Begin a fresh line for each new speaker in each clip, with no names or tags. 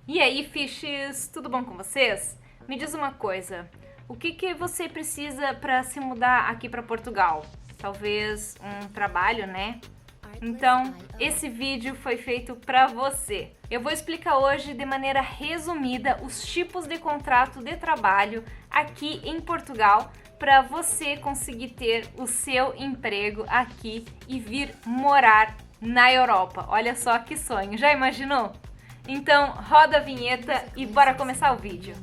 E aí, Fishes, tudo bom com vocês? Me diz uma coisa, o que você precisa para se mudar aqui para Portugal? Talvez um trabalho, né? Então, esse vídeo foi feito para você. Eu vou explicar hoje de maneira resumida os tipos de contrato de trabalho aqui em Portugal para você conseguir ter o seu emprego aqui e vir morar na Europa. Olha só que sonho, já imaginou? Então, roda a vinheta e bora começar o vídeo.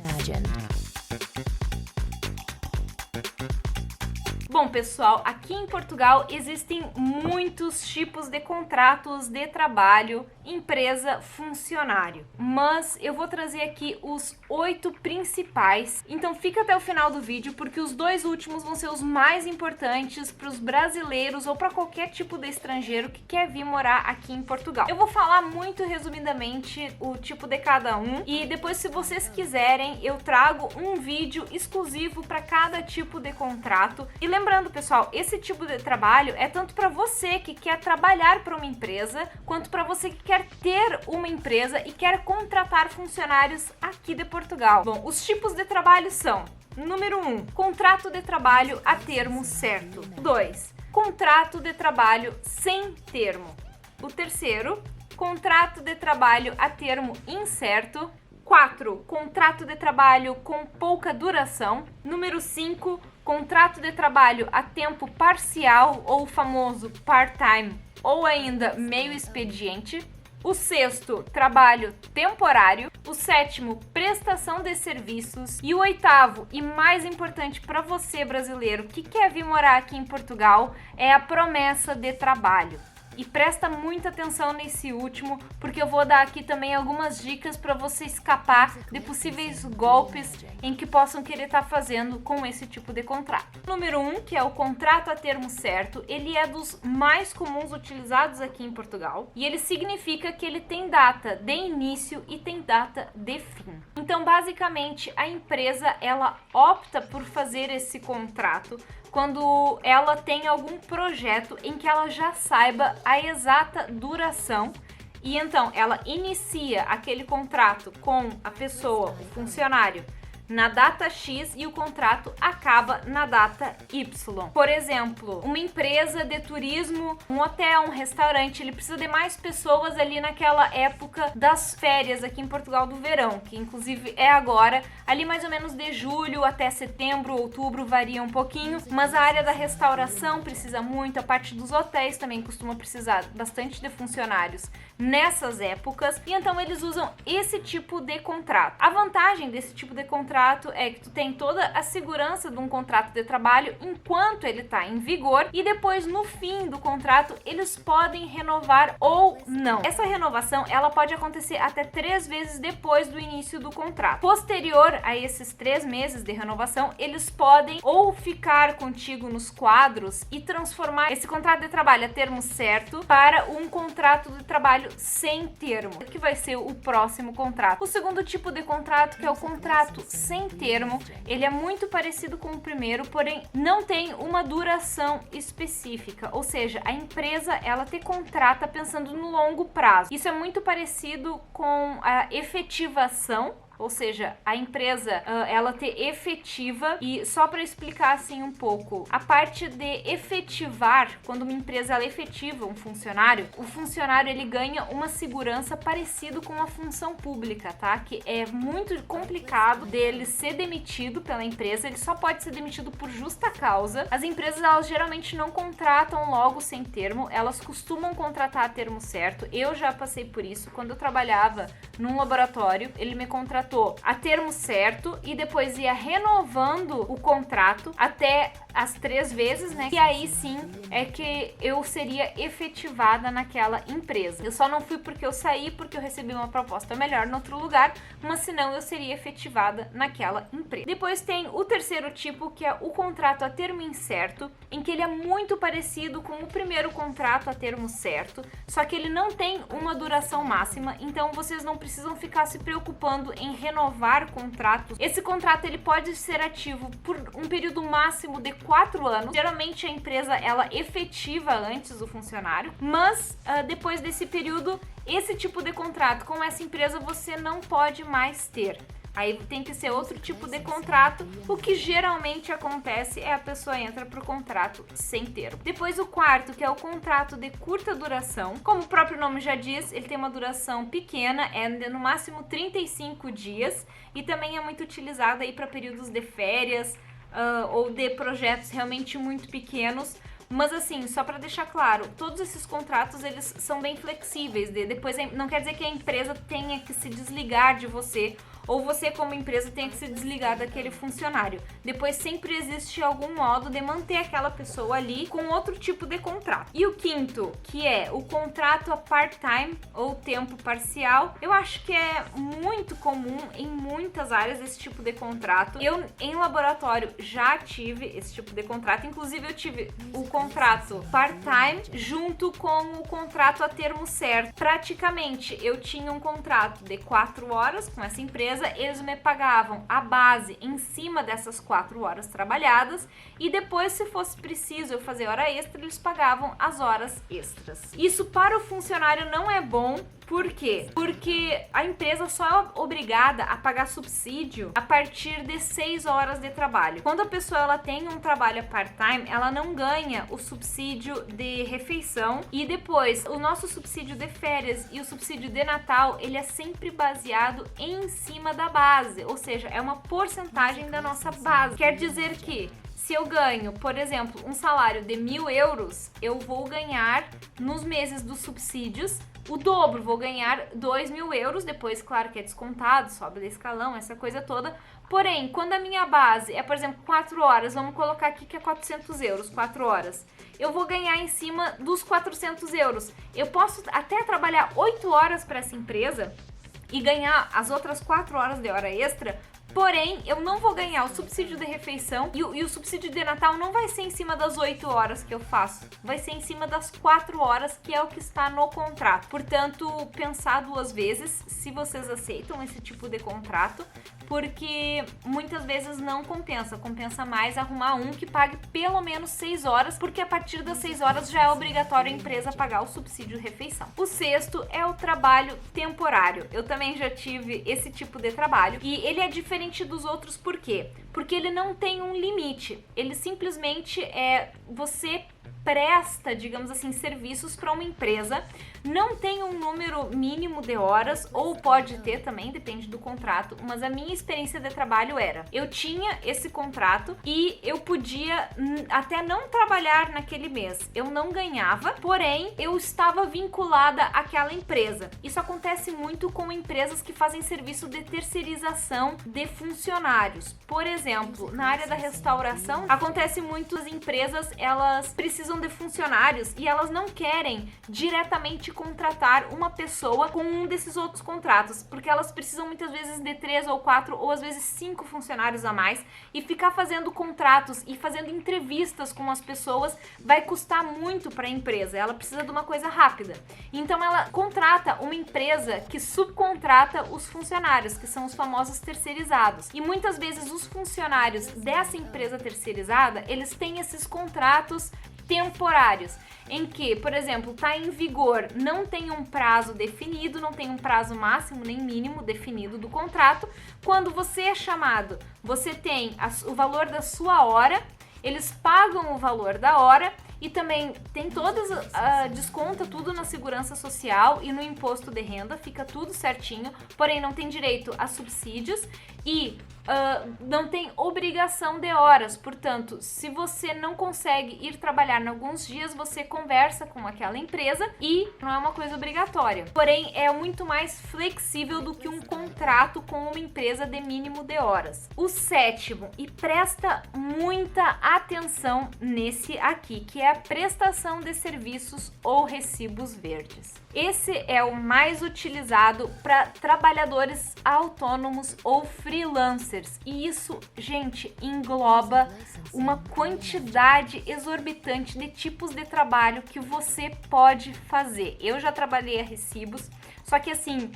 Bom, pessoal, aqui em Portugal existem muitos tipos de contratos de trabalho, empresa, funcionário. Mas eu vou trazer aqui os 8 principais. Então fica até o final do vídeo, porque os 2 últimos vão ser os mais importantes para os brasileiros ou para qualquer tipo de estrangeiro que quer vir morar aqui em Portugal. Eu vou falar muito resumidamente o tipo de cada um e depois, se vocês quiserem, eu trago um vídeo exclusivo para cada tipo de contrato. E lembrando, pessoal, esse tipo de trabalho é tanto para você que quer trabalhar para uma empresa, quanto para você que quer ter uma empresa e quer contratar funcionários aqui de Portugal. Bom, os tipos de trabalho são: número 1, contrato de trabalho a termo certo. 2, contrato de trabalho sem termo. O terceiro, contrato de trabalho a termo incerto. 4, contrato de trabalho com pouca duração. Número 5, contrato de trabalho a tempo parcial, ou famoso part-time, ou ainda meio expediente. O sexto, trabalho temporário. O sétimo, prestação de serviços. E o oitavo, e mais importante para você brasileiro que quer vir morar aqui em Portugal, é a promessa de trabalho. E presta muita atenção nesse último, porque eu vou dar aqui também algumas dicas para você escapar de possíveis golpes em que possam querer estar fazendo com esse tipo de contrato. Número 1, que é o contrato a termo certo, ele é dos mais comuns utilizados aqui em Portugal e ele significa que ele tem data de início e tem data de fim. Então, basicamente, a empresa ela opta por fazer esse contrato quando ela tem algum projeto em que ela já saiba a exata duração e então ela inicia aquele contrato com a pessoa, o funcionário, na data X e o contrato acaba na data Y. Por exemplo, uma empresa de turismo, um hotel, um restaurante, ele precisa de mais pessoas ali naquela época das férias aqui em Portugal do verão, que inclusive é agora, ali mais ou menos de julho até setembro, outubro, varia um pouquinho, mas a área da restauração precisa muito, a parte dos hotéis também costuma precisar bastante de funcionários nessas épocas, e então eles usam esse tipo de contrato. A vantagem desse tipo de contrato é que tu tem toda a segurança de um contrato de trabalho enquanto ele está em vigor e depois, no fim do contrato, eles podem renovar ou não. Essa renovação ela pode acontecer até 3 vezes depois do início do contrato. Posterior a esses 3 meses de renovação, eles podem ou ficar contigo nos quadros e transformar esse contrato de trabalho a termo certo para um contrato de trabalho sem termo, que vai ser o próximo contrato. O segundo tipo de contrato, que é o contrato sem termo, ele é muito parecido com o primeiro, porém não tem uma duração específica, ou seja, a empresa ela te contrata pensando no longo prazo. Isso é muito parecido com a efetivação, ou seja, a empresa ela te efetiva. E só para explicar assim um pouco, a parte de efetivar, quando uma empresa ela efetiva um funcionário, o funcionário ele ganha uma segurança parecido com a função pública, tá? Que é muito complicado dele ser demitido pela empresa, ele só pode ser demitido por justa causa. As empresas elas geralmente não contratam logo sem termo, elas costumam contratar a termo certo. Eu já passei por isso quando eu trabalhava num laboratório, ele me contratou a termo certo e depois ia renovando o contrato até as 3 vezes, né? E aí sim é que eu seria efetivada naquela empresa. Eu só não fui porque eu saí, porque eu recebi uma proposta melhor em outro lugar, mas senão eu seria efetivada naquela empresa. Depois tem o terceiro tipo, que é o contrato a termo incerto, em que ele é muito parecido com o primeiro contrato a termo certo, só que ele não tem uma duração máxima, então vocês não precisam ficar se preocupando em em renovar contratos. Esse contrato ele pode ser ativo por um período máximo de 4 anos. Geralmente a empresa ela efetiva antes o funcionário, mas depois desse período, esse tipo de contrato com essa empresa você não pode mais ter. Aí tem que ser outro tipo de contrato. O que geralmente acontece é a pessoa entra pro contrato sem termo. Depois o quarto, que é o contrato de curta duração. Como o próprio nome já diz, ele tem uma duração pequena, é no máximo 35 dias e também é muito utilizado aí para períodos de férias ou de projetos realmente muito pequenos. Mas assim, só para deixar claro, todos esses contratos eles são bem flexíveis. Depois não quer dizer que a empresa tenha que se desligar de você ou você como empresa tenha que se desligar daquele funcionário. Depois sempre existe algum modo de manter aquela pessoa ali com outro tipo de contrato. E o quinto, que é o contrato a part-time ou tempo parcial, eu acho que é muito comum em muitas áreas esse tipo de contrato. Eu em laboratório já tive esse tipo de contrato, inclusive eu tive o contrato part-time junto com o contrato a termo certo. Praticamente eu tinha um contrato de 4 horas com essa empresa, eles me pagavam a base em cima dessas 4 horas trabalhadas e depois, se fosse preciso eu fazer hora extra, eles pagavam as horas extras. Isso para o funcionário não é bom. Por quê? Porque a empresa só é obrigada a pagar subsídio a partir de 6 horas de trabalho. Quando a pessoa ela tem um trabalho part-time, ela não ganha o subsídio de refeição e depois o nosso subsídio de férias e o subsídio de Natal, ele é sempre baseado em cima da base, ou seja, é uma porcentagem da nossa base. Quer dizer que se eu ganho, por exemplo, um salário de 1.000 euros, eu vou ganhar nos meses dos subsídios o dobro, vou ganhar 2.000 euros, depois, claro que é descontado, sobe de escalão, essa coisa toda. Porém, quando a minha base é, por exemplo, 4 horas, vamos colocar aqui que é 400 euros, 4 horas, eu vou ganhar em cima dos 400 euros. Eu posso até trabalhar 8 horas para essa empresa e ganhar as outras 4 horas de hora extra. Porém, eu não vou ganhar o subsídio de refeição e o subsídio de Natal não vai ser em cima das 8 horas que eu faço. Vai ser em cima das 4 horas, que é o que está no contrato. Portanto, pensar 2 vezes se vocês aceitam esse tipo de contrato, porque muitas vezes não compensa. Compensa mais arrumar um que pague pelo menos 6 horas, porque a partir das 6 horas já é obrigatório a empresa pagar o subsídio de refeição. O sexto é o trabalho temporário. Eu também já tive esse tipo de trabalho e ele é diferente dos outros, por quê? Porque ele não tem um limite, ele simplesmente você presta, digamos assim, serviços para uma empresa, não tem um número mínimo de horas, ou pode ter também, depende do contrato, mas a minha experiência de trabalho era, eu tinha esse contrato e eu podia até não trabalhar naquele mês, eu não ganhava, porém eu estava vinculada àquela empresa. Isso acontece muito com empresas que fazem serviço de terceirização de funcionários. Por exemplo, na área da restauração, acontece muito, as empresas, elas precisam de funcionários e elas não querem diretamente contratar uma pessoa com um desses outros contratos, porque elas precisam muitas vezes de 3 ou 4 ou às vezes 5 funcionários a mais, e ficar fazendo contratos e fazendo entrevistas com as pessoas vai custar muito para a empresa. Ela precisa de uma coisa rápida. Então ela contrata uma empresa que subcontrata os funcionários, que são os famosos terceirizados. E muitas vezes os funcionários dessa empresa terceirizada, eles têm esses contratos temporários, em que, por exemplo, está em vigor, não tem um prazo definido, não tem um prazo máximo nem mínimo definido do contrato. Quando você é chamado, você tem o valor da sua hora, eles pagam o valor da hora e também tem todas, desconta tudo na segurança social e no imposto de renda, fica tudo certinho, porém não tem direito a subsídios e não tem obrigação de horas. Portanto, se você não consegue ir trabalhar em alguns dias, você conversa com aquela empresa e não é uma coisa obrigatória. Porém, é muito mais flexível do que um contrato com uma empresa de mínimo de horas. O sétimo, e presta muita atenção nesse aqui, que é a prestação de serviços ou recibos verdes. Esse é o mais utilizado para trabalhadores autônomos ou freelancers. E isso, gente, engloba uma quantidade exorbitante de tipos de trabalho que você pode fazer. Eu já trabalhei a recibos, só que assim,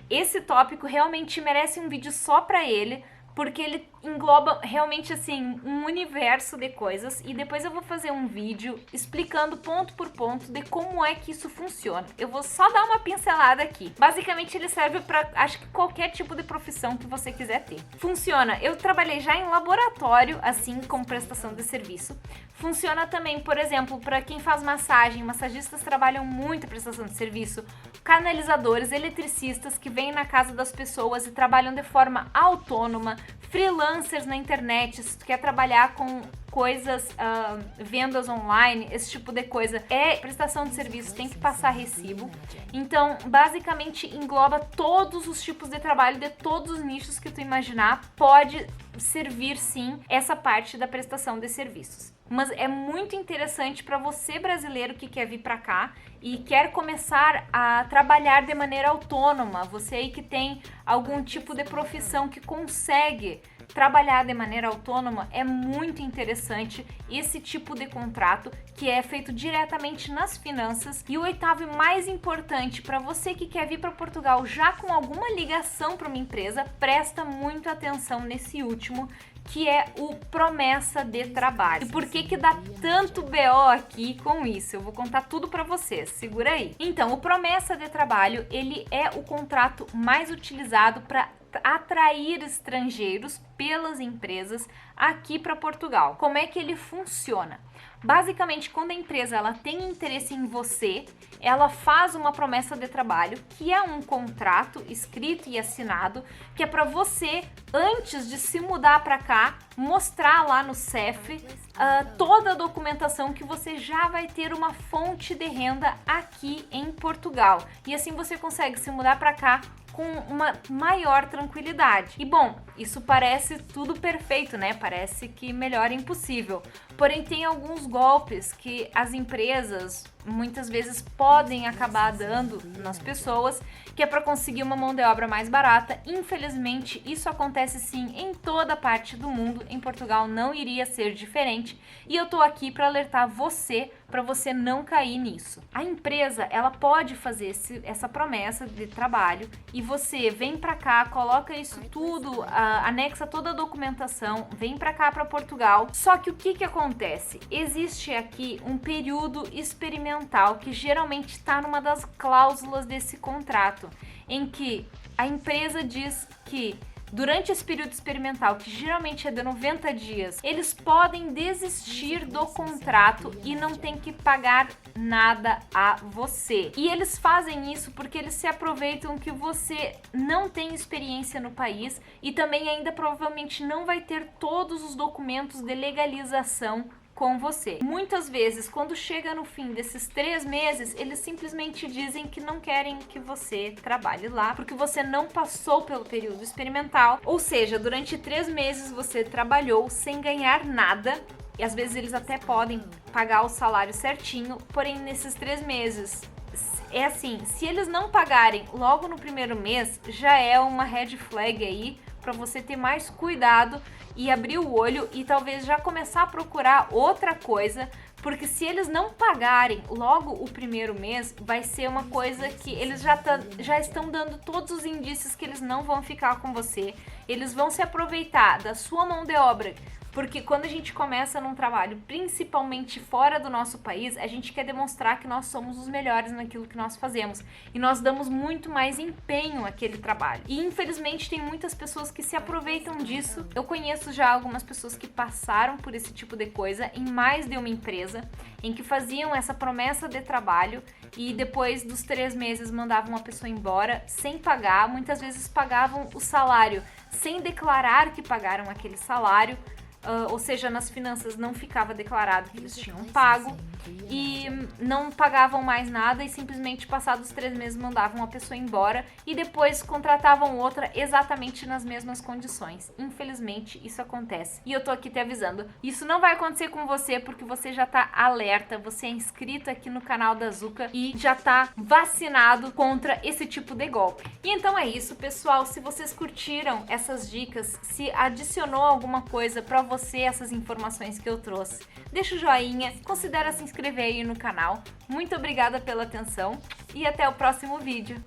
esse tópico realmente merece um vídeo só pra ele, porque ele engloba realmente, assim, um universo de coisas, e depois eu vou fazer um vídeo explicando ponto por ponto de como é que isso funciona. Eu vou só dar uma pincelada aqui. Basicamente, ele serve para, acho que qualquer tipo de profissão que você quiser ter. Funciona, eu trabalhei já em laboratório, assim, como prestação de serviço. Funciona também, por exemplo, para quem faz massagem, massagistas trabalham muito em prestação de serviço, canalizadores, eletricistas que vêm na casa das pessoas e trabalham de forma autônoma, freelancers na internet, se tu quer trabalhar com coisas, vendas online, esse tipo de coisa, é prestação de serviço, tem que passar recibo. Então, basicamente, engloba todos os tipos de trabalho de todos os nichos que tu imaginar, pode servir sim essa parte da prestação de serviços. Mas é muito interessante para você brasileiro que quer vir para cá e quer começar a trabalhar de maneira autônoma, você aí que tem algum tipo de profissão que consegue trabalhar de maneira autônoma, é muito interessante esse tipo de contrato que é feito diretamente nas finanças. E o oitavo e mais importante, para você que quer vir para Portugal já com alguma ligação para uma empresa, presta muito atenção nesse último, que é o promessa de trabalho. E por que que dá tanto BO aqui com isso? Eu vou contar tudo para vocês, segura aí. Então, o promessa de trabalho, ele é o contrato mais utilizado para atrair estrangeiros pelas empresas aqui para Portugal. Como é que ele funciona? Basicamente, quando a empresa ela tem interesse em você, ela faz uma promessa de trabalho, que é um contrato escrito e assinado, que é para você, antes de se mudar para cá, mostrar lá no CEF toda a documentação que você já vai ter uma fonte de renda aqui em Portugal. E assim você consegue se mudar para cá com uma maior tranquilidade. E bom, isso parece tudo perfeito, né? Parece que melhor é impossível. Porém, tem alguns golpes que as empresas muitas vezes podem acabar dando nas pessoas, que é para conseguir uma mão de obra mais barata. Infelizmente, isso acontece sim em toda parte do mundo. Em Portugal não iria ser diferente. E eu tô aqui para alertar você, para você não cair nisso. A empresa, ela pode fazer essa promessa de trabalho e você vem para cá, coloca isso tudo, anexa toda a documentação, vem para cá, para Portugal. Só que o que acontece? Existe aqui um período experimental que geralmente está numa das cláusulas desse contrato, em que a empresa diz que durante esse período experimental, que geralmente é de 90 dias, eles podem desistir do contrato e não tem que pagar nada a você. E eles fazem isso porque eles se aproveitam que você não tem experiência no país e também ainda provavelmente não vai ter todos os documentos de legalização com você. Muitas vezes, quando chega no fim desses 3 meses, eles simplesmente dizem que não querem que você trabalhe lá, porque você não passou pelo período experimental, ou seja, durante 3 meses você trabalhou sem ganhar nada, e às vezes eles até podem pagar o salário certinho, porém nesses 3 meses, é assim, se eles não pagarem logo no primeiro mês, já é uma red flag aí, para você ter mais cuidado e abrir o olho e talvez já começar a procurar outra coisa, porque se eles não pagarem logo o primeiro mês, vai ser uma coisa que eles já estão dando todos os indícios que eles não vão ficar com você, eles vão se aproveitar da sua mão de obra. Porque quando a gente começa num trabalho, principalmente fora do nosso país, a gente quer demonstrar que nós somos os melhores naquilo que nós fazemos. E nós damos muito mais empenho àquele trabalho. E infelizmente tem muitas pessoas que se aproveitam disso. Eu conheço já algumas pessoas que passaram por esse tipo de coisa em mais de uma empresa, em que faziam essa promessa de trabalho e depois dos 3 meses mandavam uma pessoa embora sem pagar. Muitas vezes pagavam o salário sem declarar que pagaram aquele salário. Ou seja, nas finanças não ficava declarado que eles tinham pago e não pagavam mais nada e simplesmente passados 3 meses mandavam a pessoa embora e depois contratavam outra exatamente nas mesmas condições. Infelizmente isso acontece e eu tô aqui te avisando, isso não vai acontecer com você porque você já tá alerta, você é inscrito aqui no canal da Zuca e já tá vacinado contra esse tipo de golpe. E então é isso, pessoal, se vocês curtiram essas dicas, se adicionou alguma coisa pra você essas informações que eu trouxe, deixa o joinha, considera se inscrever aí no canal. Muito obrigada pela atenção e até o próximo vídeo.